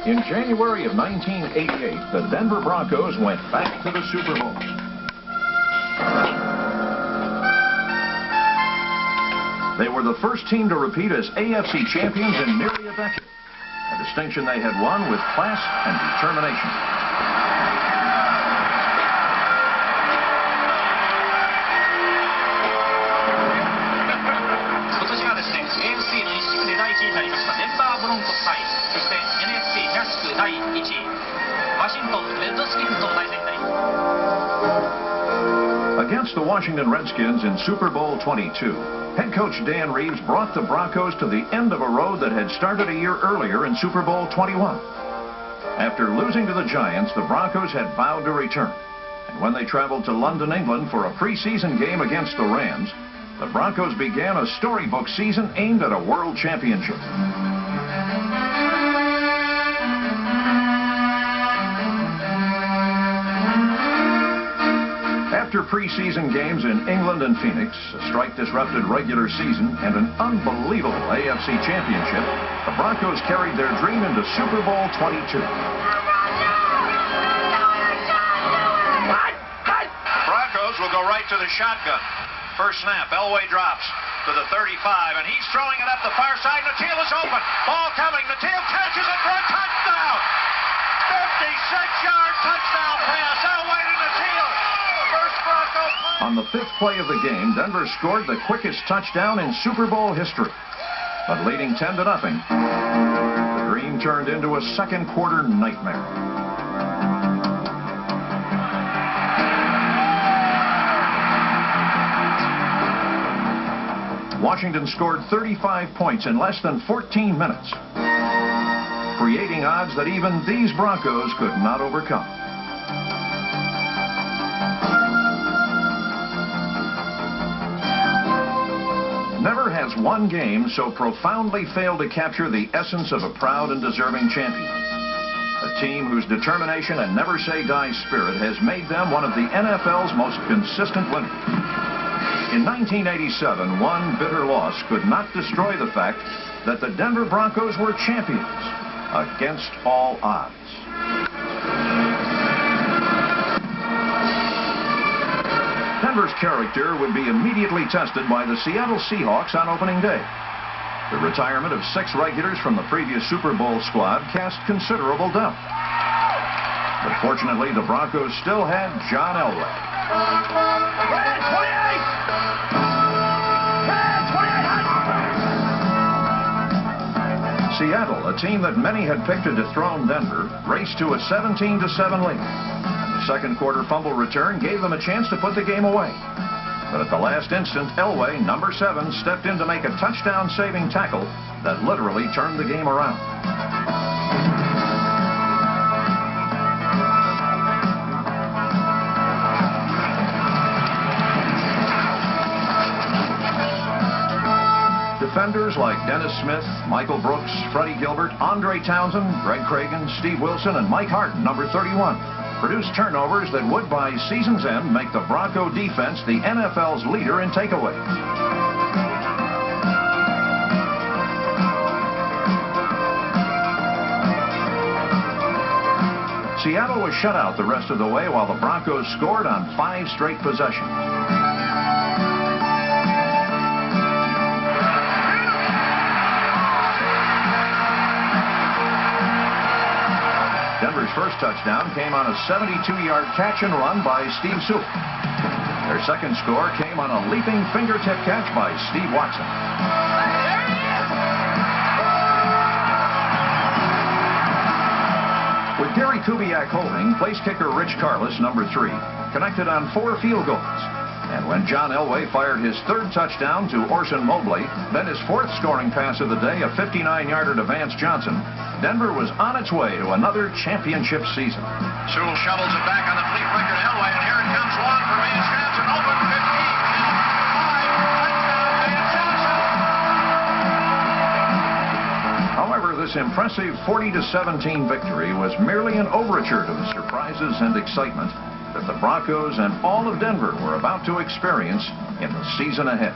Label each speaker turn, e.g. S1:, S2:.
S1: In January of 1988, the Denver Broncos went back to the Super Bowl. They were the first team to repeat as AFC champions in nearly a decade, a distinction they had won with class and determination.
S2: AFC の一部で第1位になりましたデンバーブロンコス対、そして NFC 東地区第1位ワシントンレッドスキンズとの対戦になります。Against the Washington Redskins in Super Bowl 22, head coach Dan Reeves brought the Broncos to the end of a road that had started a year earlier in Super Bowl 21. After losing to the Giants, the Broncos had vowed to return. And when they traveled to London, England for a preseason game against the Rams, the Broncos began a storybook season aimed at a world championship. After preseason games in England and Phoenix, a strike disrupted regular season, and an unbelievable AFC championship, the Broncos carried their dream into Super Bowl 22.
S3: The Broncos will go right to the shotgun. First snap, Elway drops to the 35, and he's throwing it up the far side. Natil is open. Ball coming. Natil catches it for a touchdown. 56-yard touchdown pass. Elway to Natil. First Bronco play.
S1: On the fifth play of the game, Denver scored the quickest touchdown in Super Bowl history. But leading 10-0, the dream turned into a second quarter nightmare. Washington scored 35 points in less than 14 minutes, creating odds that even these Broncos could not overcome. Never has one game so profoundly failed to capture the essence of a proud and deserving champion. A team whose determination and never-say-die spirit has made them one of the NFL's most consistent winners. In 1987, one bitter loss could not destroy the fact that the Denver Broncos were champions against all odds. Denver's character would be immediately tested by the Seattle Seahawks on opening day. The retirement of 6 regulars from the previous Super Bowl squad cast considerable doubt. But fortunately, the Broncos still had John Elway. Seattle, a team that many had picked to dethrone Denver, raced to a 17-7 lead. The second quarter fumble return gave them a chance to put the game away. But at the last instant, Elway, number 7, stepped in to make a touchdown-saving tackle that literally turned the game around. Defenders like Dennis Smith, Michael Brooks, Freddie Gilbert, Andre Townsend, Greg Cragen, Steve Wilson, and Mike Harton, number 31, produced turnovers that would, by season's end, make the Bronco defense the NFL's leader in takeaways. Seattle was shut out the rest of the way while the Broncos scored on 5 straight possessions. Denver's first touchdown came on a 72-yard catch and run by Steve Sewell. Their second score came on a leaping fingertip catch by Steve Watson. With Gary Kubiak holding, place kicker Rich Karlis, number 3, connected on 4 field goals. And when John Elway fired his 3rd touchdown to Orson Mobley, then his 4th scoring pass of the day, a 59-yarder to Vance Johnson, Denver was on its way to another championship season.
S3: Sewell shovels it back on the fleet record Elway, and here it comes one for Vance Johnson. Open 15, 5, touchdown, Vance Johnson.
S1: However, this impressive 40-17 victory was merely an overture to the surprises and excitement that the Broncos and all of Denver were about to experience in the season ahead.